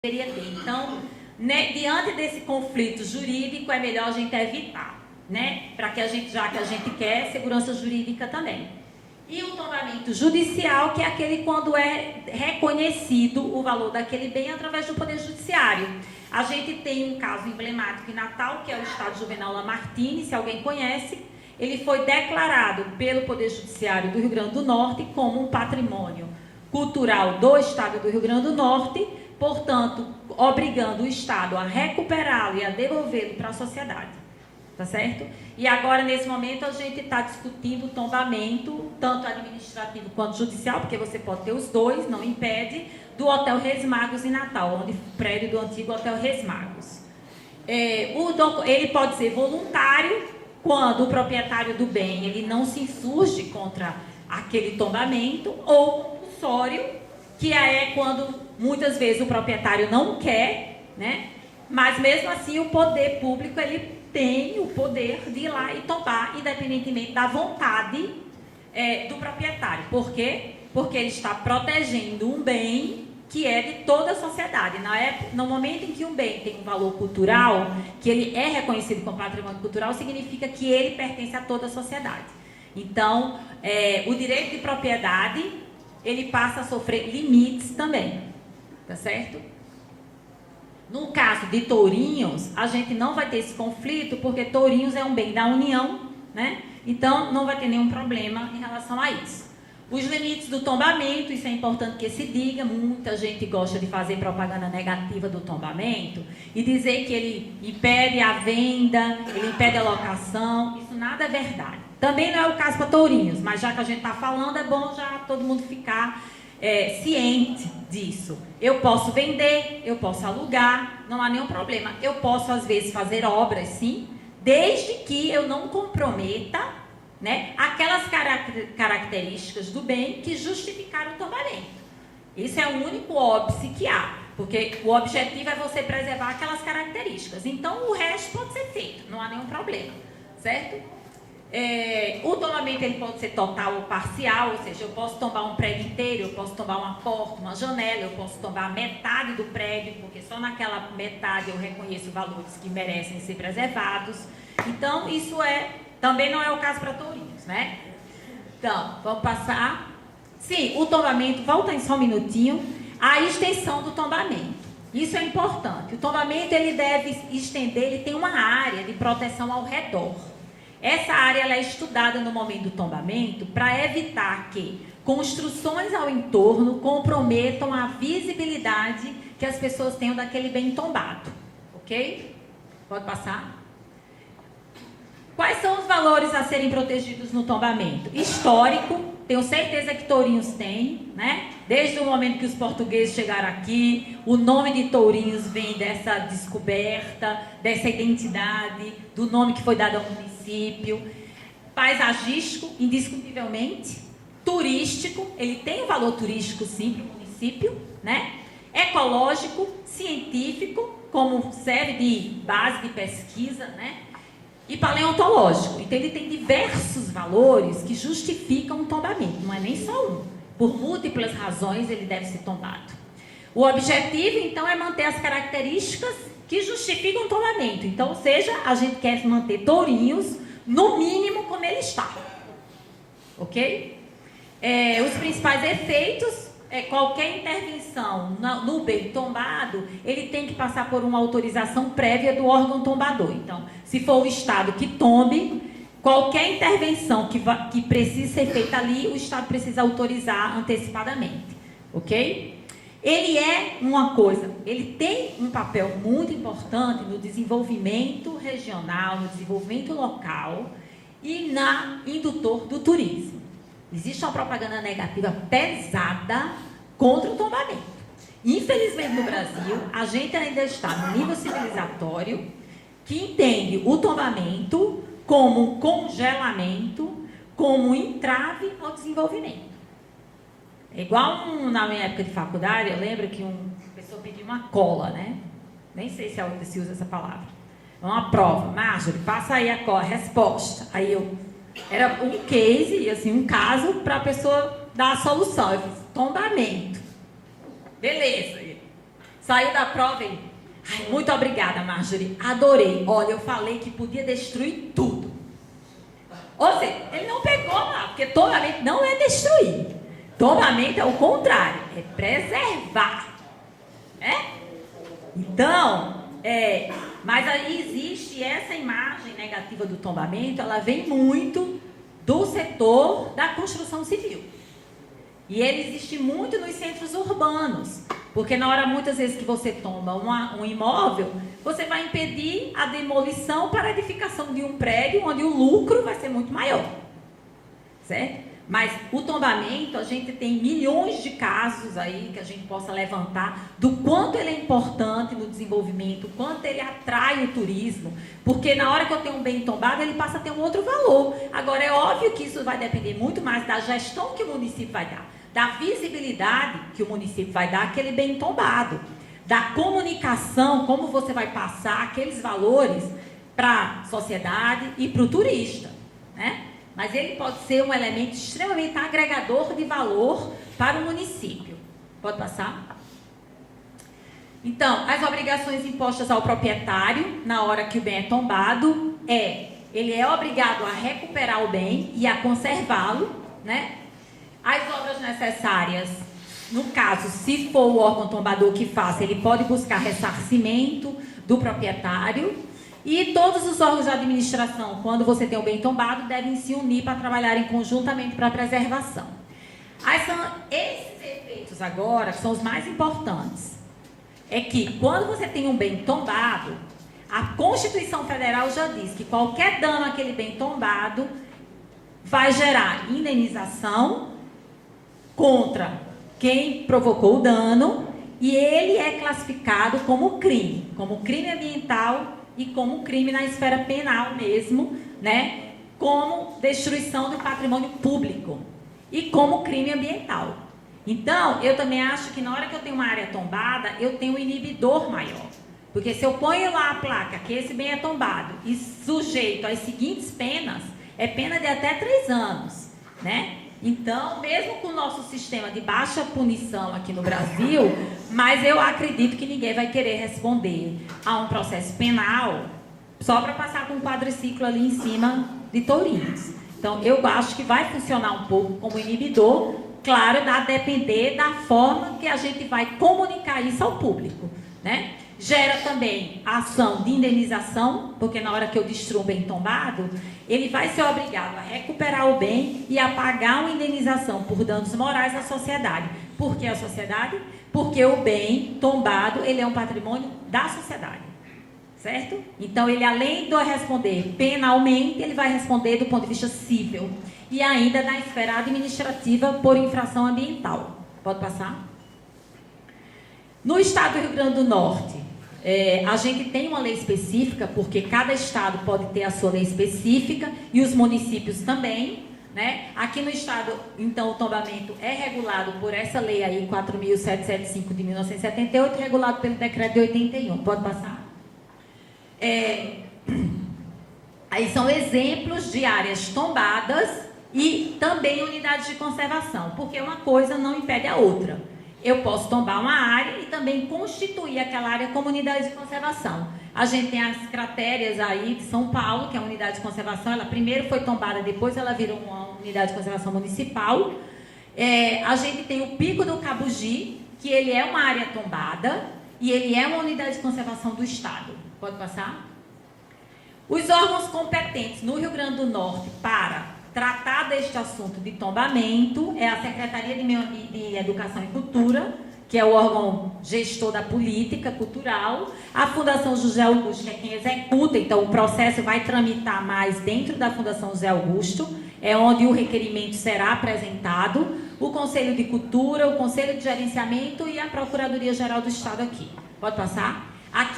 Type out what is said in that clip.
deveria ter. Então, né, diante desse conflito jurídico, é melhor a gente evitar, né? Para que a gente, já que a gente quer segurança jurídica também. E o tombamento judicial, que é aquele quando é reconhecido o valor daquele bem através do Poder Judiciário. A gente tem um caso emblemático em Natal, que é o Estado Juvenal Lamartine, se alguém conhece. Ele foi declarado pelo Poder Judiciário do Rio Grande do Norte como um patrimônio cultural do Estado do Rio Grande do Norte, portanto, obrigando o Estado a recuperá-lo e a devolvê-lo para a sociedade. Tá certo? E agora, nesse momento, a gente está discutindo o tombamento, tanto administrativo quanto judicial, porque você pode ter os dois, não impede, do Hotel Reis Magos em Natal, onde o prédio do antigo Hotel Reis Magos. Ele pode ser voluntário, quando o proprietário do bem ele não se insurge contra aquele tombamento, ou compulsório, que é quando muitas vezes o proprietário não quer, né? Mas mesmo assim o poder público ele tem o poder de ir lá e tombar, independentemente da vontade do proprietário. Por quê? Porque ele está protegendo um bem que é de toda a sociedade. No momento em que um bem tem um valor cultural, que ele é reconhecido como patrimônio cultural, significa que ele pertence a toda a sociedade. Então, o direito de propriedade, ele passa a sofrer limites também. Tá certo? No caso de tourinhos, a gente não vai ter esse conflito, porque tourinhos é um bem da União, né? Então, não vai ter nenhum problema em relação a isso. Os limites do tombamento, isso é importante que se diga, muita gente gosta de fazer propaganda negativa do tombamento e dizer que ele impede a venda, ele impede a locação, isso nada é verdade. Também não é o caso para tourinhos, mas já que a gente está falando, é bom já todo mundo ficar ciente disso. Eu posso vender, eu posso alugar, não há nenhum problema. Eu posso, às vezes, fazer obras, sim, desde que eu não comprometa, né, aquelas características do bem que justificaram o tombamento. Esse é o único óbice que há, porque o objetivo é você preservar aquelas características. Então, o resto pode ser feito, não há nenhum problema, certo? O tombamento ele pode ser total ou parcial, ou seja, eu posso tombar um prédio inteiro, eu posso tombar uma porta, uma janela, eu posso tombar metade do prédio, porque só naquela metade eu reconheço valores que merecem ser preservados. Então, isso também não é o caso para tourinhos, né? Então, vamos passar. Sim, o tombamento, volta só um minutinho, a extensão do tombamento. Isso é importante. O tombamento ele deve estender, ele tem uma área de proteção ao redor. Essa área ela é estudada no momento do tombamento para evitar que construções ao entorno comprometam a visibilidade que as pessoas tenham daquele bem tombado. Ok? Pode passar? Quais são os valores a serem protegidos no tombamento? Histórico, tenho certeza que tourinhos têm, né? Desde o momento que os portugueses chegaram aqui, o nome de tourinhos vem dessa descoberta, dessa identidade, do nome que foi dado ao município. Paisagístico, indiscutivelmente. Turístico, ele tem um valor turístico sim para o município, né? Ecológico, científico, como serve de base de pesquisa, né? E paleontológico. Então, ele tem diversos valores que justificam o tombamento. Não é nem só um. Por múltiplas razões, ele deve ser tombado. O objetivo, então, é manter as características que justificam o tombamento. Então, ou seja, a gente quer manter tourinhos, no mínimo, como ele está. Ok? Os principais efeitos... qualquer intervenção no bem tombado, ele tem que passar por uma autorização prévia do órgão tombador. Então, se for o Estado que tombe, qualquer intervenção que precise ser feita ali, o Estado precisa autorizar antecipadamente. Ok? Ele tem um papel muito importante no desenvolvimento regional, no desenvolvimento local e indutor do turismo. Existe uma propaganda negativa pesada contra o tombamento. Infelizmente, no Brasil, a gente ainda está no nível civilizatório que entende o tombamento como um congelamento, como um entrave ao desenvolvimento. É igual na minha época de faculdade, eu lembro que uma pessoa pediu uma cola, né? Nem sei se usa essa palavra. Uma prova. Marjorie, passa aí a resposta. Aí era um case, assim, um caso para a pessoa dar a solução. Eu fiz tombamento. Beleza. Saiu da prova e... Ai, muito obrigada, Marjorie. Adorei. Olha, eu falei que podia destruir tudo. Ou seja, ele não pegou lá, porque tombamento não é destruir. Tombamento é o contrário, é preservar. Né? Então, mas aí existe essa imagem negativa do tombamento, ela vem muito do setor da construção civil. E ele existe muito nos centros urbanos, porque na hora, muitas vezes, que você tomba um imóvel, você vai impedir a demolição para a edificação de um prédio onde o lucro vai ser muito maior. Certo? Mas o tombamento, a gente tem milhões de casos aí que a gente possa levantar do quanto ele é importante no desenvolvimento, quanto ele atrai o turismo, porque na hora que eu tenho um bem tombado, ele passa a ter um outro valor. Agora, é óbvio que isso vai depender muito mais da gestão que o município vai dar, da visibilidade que o município vai dar àquele bem tombado, da comunicação, como você vai passar aqueles valores para a sociedade e para o turista, né? Mas ele pode ser um elemento extremamente agregador de valor para o município. Pode passar? Então, as obrigações impostas ao proprietário na hora que o bem é tombado ele é obrigado a recuperar o bem e a conservá-lo, né? As obras necessárias, no caso, se for o órgão tombador que faça, ele pode buscar ressarcimento do proprietário. E todos os órgãos de administração, quando você tem o bem tombado, devem se unir para trabalharem conjuntamente para a preservação. Aí são esses efeitos agora, que são os mais importantes. É que quando você tem um bem tombado, a Constituição Federal já diz que qualquer dano àquele bem tombado vai gerar indenização contra quem provocou o dano, e ele é classificado como crime ambiental e como crime na esfera penal mesmo, né? Como destruição do patrimônio público e como crime ambiental. Então, eu também acho que na hora que eu tenho uma área tombada, eu tenho um inibidor maior. Porque se eu ponho lá a placa que esse bem é tombado e sujeito às seguintes penas, é pena de até 3 anos, né? Então, mesmo com o nosso sistema de baixa punição aqui no Brasil, mas eu acredito que ninguém vai querer responder a um processo penal só para passar com um quadriciclo ali em cima de tourinhos. Então, eu acho que vai funcionar um pouco como inibidor, claro, a depender da forma que a gente vai comunicar isso ao público, né? Gera também a ação de indenização, porque na hora que eu destruo um bem tombado, ele vai ser obrigado a recuperar o bem e a pagar uma indenização por danos morais à sociedade. Por que a sociedade? Porque o bem tombado, ele é um patrimônio da sociedade, certo? Então, ele, além de responder penalmente, ele vai responder do ponto de vista civil e ainda na esfera administrativa por infração ambiental. Pode passar? No estado do Rio Grande do Norte, a gente tem uma lei específica, porque cada estado pode ter a sua lei específica e os municípios também, né? Aqui no estado, então, o tombamento é regulado por essa lei aí, 4.775 de 1978, regulado pelo decreto de 81. Pode passar? Aí são exemplos de áreas tombadas e também unidades de conservação, porque uma coisa não impede a outra. Eu posso tombar uma área e também constituir aquela área como unidade de conservação. A gente tem as crateras aí de São Paulo, que é a unidade de conservação. Ela primeiro foi tombada, depois ela virou uma unidade de conservação municipal. A gente tem o Pico do Cabugi, que ele é uma área tombada e ele é uma unidade de conservação do Estado. Pode passar? Os órgãos competentes no Rio Grande do Norte para tratar deste assunto de tombamento é a Secretaria de Educação e Cultura, que é o órgão gestor da política cultural, a Fundação José Augusto, que é quem executa, então o processo vai tramitar mais dentro da Fundação José Augusto, é onde o requerimento será apresentado, o Conselho de Cultura, o Conselho de Gerenciamento e a Procuradoria-Geral do Estado aqui. Pode passar? Aqui